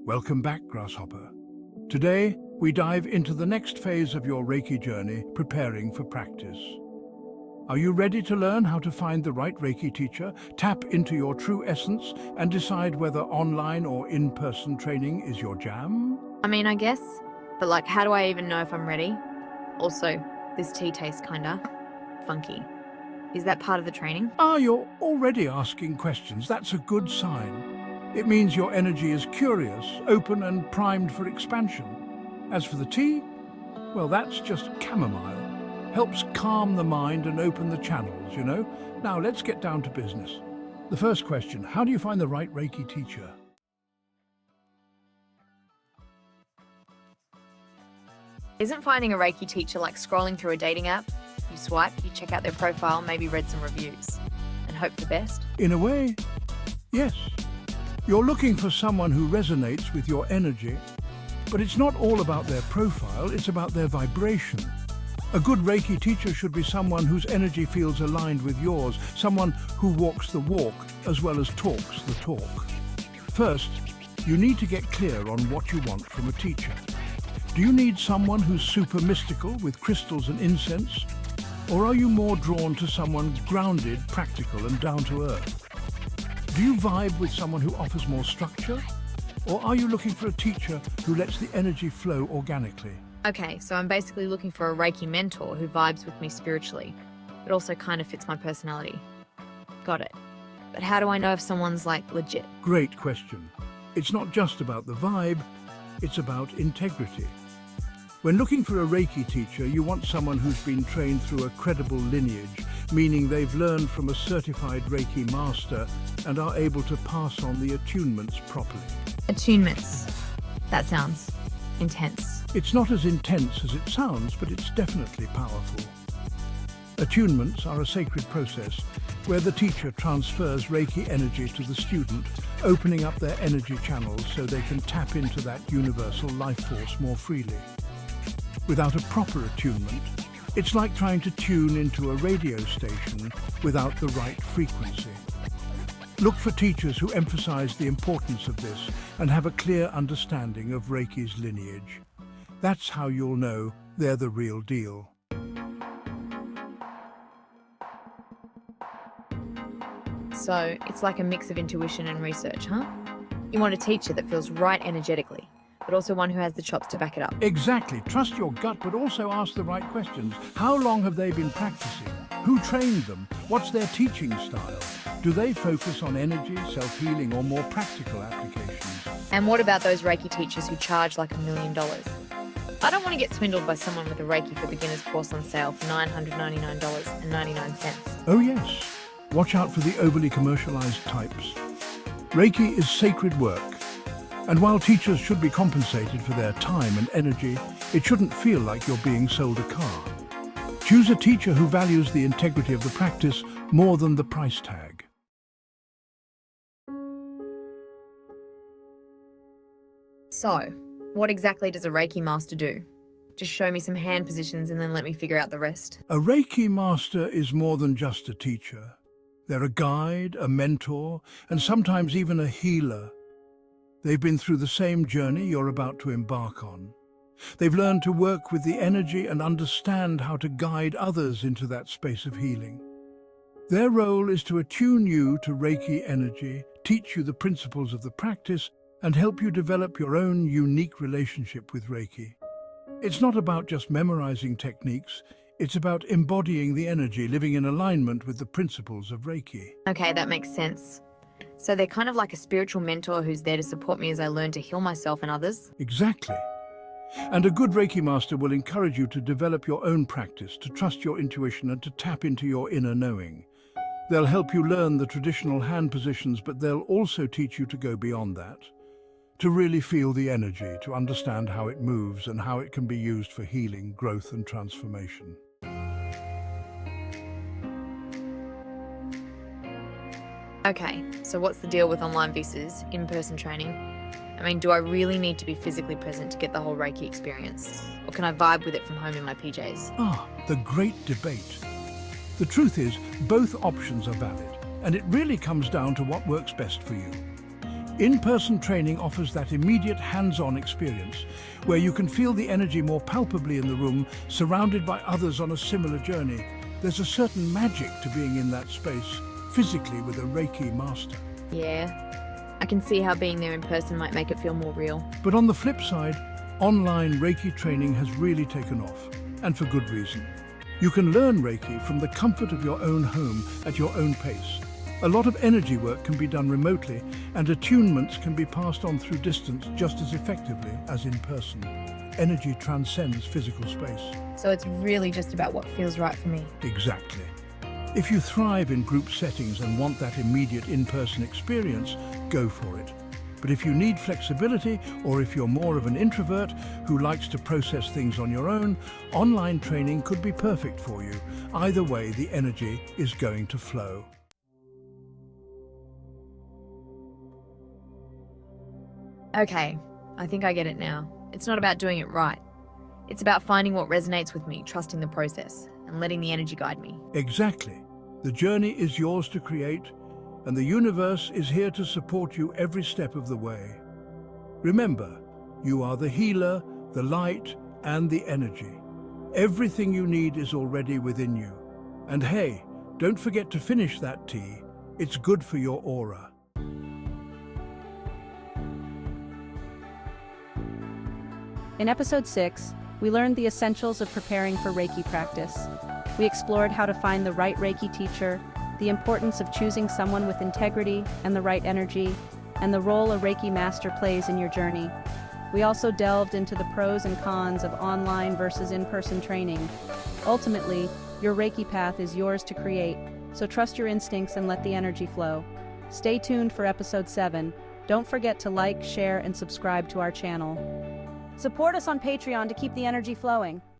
Welcome back, Grasshopper. Today, we dive into the next phase of your Reiki journey, preparing for practice. Are you ready to learn how to find the right Reiki teacher, tap into your true essence, and decide whether online or in-person training is your jam? I guess. But how do I even know if I'm ready? Also, this tea tastes kinda funky. Is that part of the training? You're already asking questions. That's a good sign. It means your energy is curious, open, and primed for expansion. As for the tea, well, that's just chamomile. Helps calm the mind and open the channels, you know? Now, let's get down to business. The first question, how do you find the right Reiki teacher? Isn't finding a Reiki teacher like scrolling through a dating app? You swipe, you check out their profile, maybe read some reviews, and hope for the best? In a way, yes. You're looking for someone who resonates with your energy, but it's not all about their profile, it's about their vibration. A good Reiki teacher should be someone whose energy feels aligned with yours, someone who walks the walk as well as talks the talk. First, you need to get clear on what you want from a teacher. Do you need someone who's super mystical with crystals and incense? Or are you more drawn to someone grounded, practical, and down to earth? Do you vibe with someone who offers more structure? Or are you looking for a teacher who lets the energy flow organically? Okay, so I'm basically looking for a Reiki mentor who vibes with me spiritually, but also kind of fits my personality. Got it. But how do I know if someone's legit? Great question. It's not just about the vibe, it's about integrity. When looking for a Reiki teacher, you want someone who's been trained through a credible lineage, meaning they've learned from a certified Reiki Master and are able to pass on the attunements properly. Attunements. That sounds intense. It's not as intense as it sounds, but it's definitely powerful. Attunements are a sacred process where the teacher transfers Reiki energy to the student, opening up their energy channels so they can tap into that universal life force more freely. Without a proper attunement, it's like trying to tune into a radio station without the right frequency. Look for teachers who emphasize the importance of this and have a clear understanding of Reiki's lineage. That's how you'll know they're the real deal. So it's like a mix of intuition and research, huh? You want a teacher that feels right energetically, but also one who has the chops to back it up. Exactly. Trust your gut, but also ask the right questions. How long have they been practicing? Who trained them? What's their teaching style? Do they focus on energy, self-healing, or more practical applications? And what about those Reiki teachers who charge $1 million? I don't want to get swindled by someone with a Reiki for Beginners course on sale for $999.99. Oh yes. Watch out for the overly commercialized types. Reiki is sacred work. And while teachers should be compensated for their time and energy, it shouldn't feel like you're being sold a car. Choose a teacher who values the integrity of the practice more than the price tag. So, what exactly does a Reiki Master do? Just show me some hand positions and then let me figure out the rest. A Reiki Master is more than just a teacher. They're a guide, a mentor, and sometimes even a healer. They've been through the same journey you're about to embark on. They've learned to work with the energy and understand how to guide others into that space of healing. Their role is to attune you to Reiki energy, teach you the principles of the practice, and help you develop your own unique relationship with Reiki. It's not about just memorizing techniques, it's about embodying the energy, living in alignment with the principles of Reiki. Okay, that makes sense. So they're kind of like a spiritual mentor who's there to support me as I learn to heal myself and others? Exactly. And a good Reiki Master will encourage you to develop your own practice, to trust your intuition and to tap into your inner knowing. They'll help you learn the traditional hand positions, but they'll also teach you to go beyond that, to really feel the energy, to understand how it moves and how it can be used for healing, growth and transformation. Okay, so what's the deal with online visas, in-person training? Do I really need to be physically present to get the whole Reiki experience? Or can I vibe with it from home in my PJs? The great debate. The truth is, both options are valid, and it really comes down to what works best for you. In-person training offers that immediate hands-on experience, where you can feel the energy more palpably in the room, surrounded by others on a similar journey. There's a certain magic to being in that space, physically with a Reiki Master. Yeah, I can see how being there in person might make it feel more real. But on the flip side, online Reiki training has really taken off, and for good reason. You can learn Reiki from the comfort of your own home at your own pace. A lot of energy work can be done remotely, and attunements can be passed on through distance just as effectively as in person. Energy transcends physical space. So it's really just about what feels right for me. Exactly. If you thrive in group settings and want that immediate in-person experience, go for it. But if you need flexibility, or if you're more of an introvert who likes to process things on your own, online training could be perfect for you. Either way, the energy is going to flow. Okay, I think I get it now. It's not about doing it right. It's about finding what resonates with me, trusting the process, and letting the energy guide me. Exactly. The journey is yours to create, and the universe is here to support you every step of the way. Remember, you are the healer, the light, and the energy. Everything you need is already within you. And hey, don't forget to finish that tea. It's good for your aura. In episode 6, we learned the essentials of preparing for Reiki practice. We explored how to find the right Reiki teacher, the importance of choosing someone with integrity and the right energy, and the role a Reiki Master plays in your journey. We also delved into the pros and cons of online versus in-person training. Ultimately, your Reiki path is yours to create, so trust your instincts and let the energy flow. Stay tuned for episode 7. Don't forget to like, share, and subscribe to our channel. Support us on Patreon to keep the energy flowing.